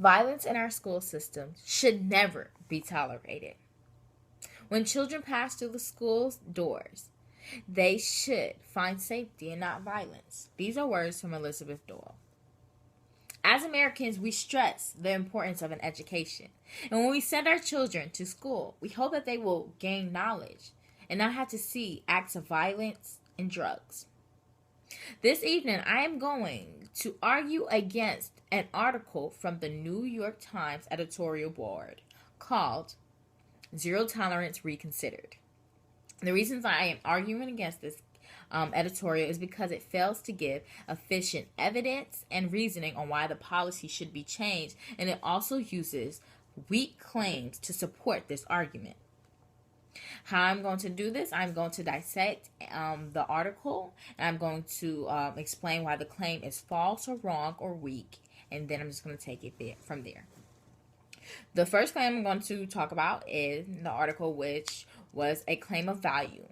Violence in our school system should never be tolerated. When children pass through the school's doors, they should find safety and not violence. These are words from Elizabeth Doyle. As Americans, we stress the importance of an education. And when we send our children to school, we hope that they will gain knowledge and not have to see acts of violence and drugs. This evening, I am going to argue against an article from the New York Times editorial board called Zero Tolerance Reconsidered. The reasons I am arguing against this editorial is because it fails to give efficient evidence and reasoning on why the policy should be changed, and it also uses weak claims to support this argument. How I'm going to do this, I'm going to dissect the article, and I'm going to explain why the claim is false or wrong or weak, and then I'm just going to take it from there. The first claim I'm going to talk about is the article, which was a claim of value.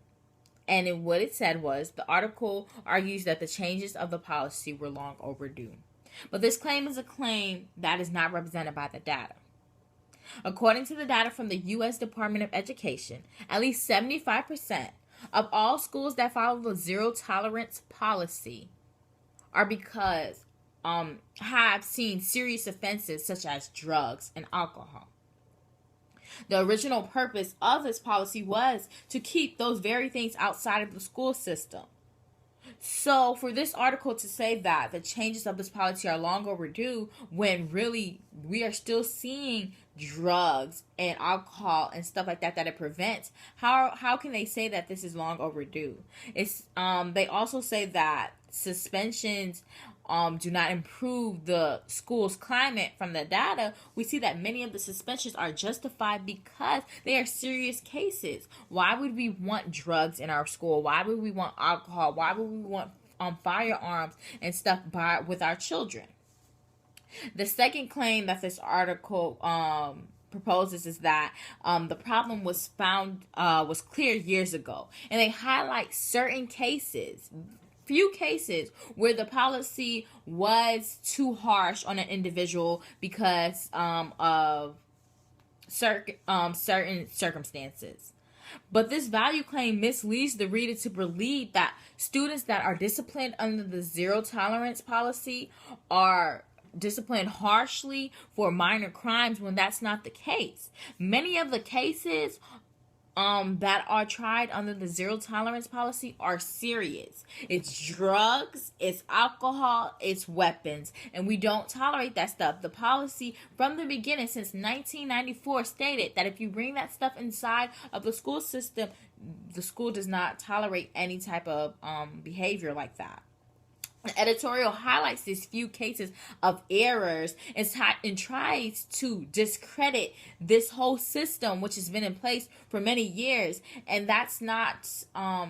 And what it said was, the article argues that the changes of the policy were long overdue. But this claim is a claim that is not represented by the data. According to the data from the U.S. Department of Education, at least 75% of all schools that follow the zero tolerance policy are because have seen serious offenses such as drugs and alcohol. The original purpose of this policy was to keep those very things outside of the school system. So for this article to say that the changes of this policy are long overdue, when really we are still seeing drugs and alcohol and stuff like that it prevents, how can they say that this is long overdue? It's they also say that suspensions do not improve the school's climate. From the data, we see that many of the suspensions are justified because they are serious cases. Why would we want drugs in our school? Why would we want alcohol? Why would we want firearms and stuff with our children? The second claim that this article proposes is that the problem was clear years ago, and they highlight certain cases. Few cases where the policy was too harsh on an individual because of certain circumstances. But this value claim misleads the reader to believe that students that are disciplined under the zero tolerance policy are disciplined harshly for minor crimes, when that's not the case. Many of the cases that are tried under the zero tolerance policy are serious. It's drugs, it's alcohol, it's weapons, and we don't tolerate that stuff. The policy from the beginning, since 1994, stated that if you bring that stuff inside of the school system, the school does not tolerate any type of behavior like that. The editorial highlights these few cases of errors and tries to discredit this whole system, which has been in place for many years, and that's not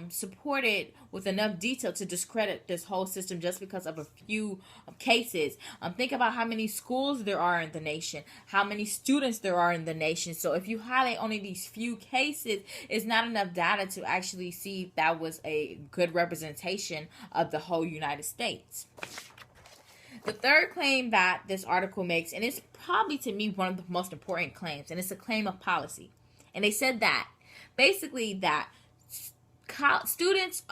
supported with enough detail to discredit this whole system just because of a few cases. Think about how many schools there are in the nation, how many students there are in the nation. So if you highlight only these few cases, it's not enough data to actually see if that was a good representation of the whole United States. The third claim that this article makes, and it's probably to me one of the most important claims, and it's a claim of policy. And they said that basically that students,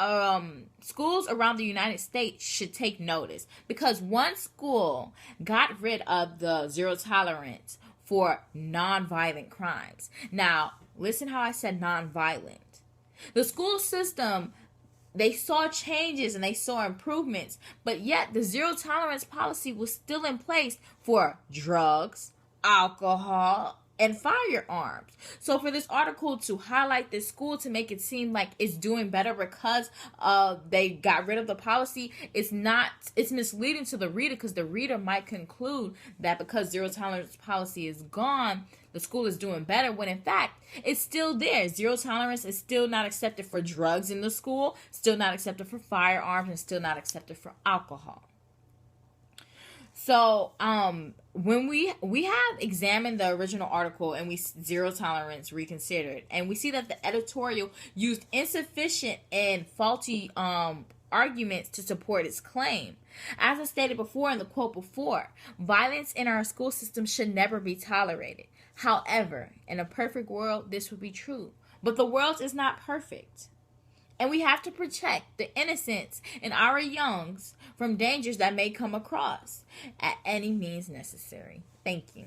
schools around the United States should take notice, because one school got rid of the zero tolerance for nonviolent crimes. Now, listen how I said nonviolent. The school system, they saw changes and they saw improvements, but yet the zero tolerance policy was still in place for drugs, alcohol, and firearms. So for this article to highlight this school to make it seem like it's doing better because they got rid of the policy, it's misleading to the reader, because the reader might conclude that because zero tolerance policy is gone, the school is doing better, when in fact it's still there. Zero tolerance is still not accepted for drugs in the school, still not accepted for firearms, and still not accepted for alcohol. So, when we have examined the original article, and we Zero Tolerance Reconsidered, and we see that the editorial used insufficient and faulty arguments to support its claim. As I stated before in the quote before, violence in our school system should never be tolerated. However, in a perfect world, this would be true. But the world is not perfect. And we have to protect the innocents in our youngs from dangers that may come across at any means necessary. Thank you.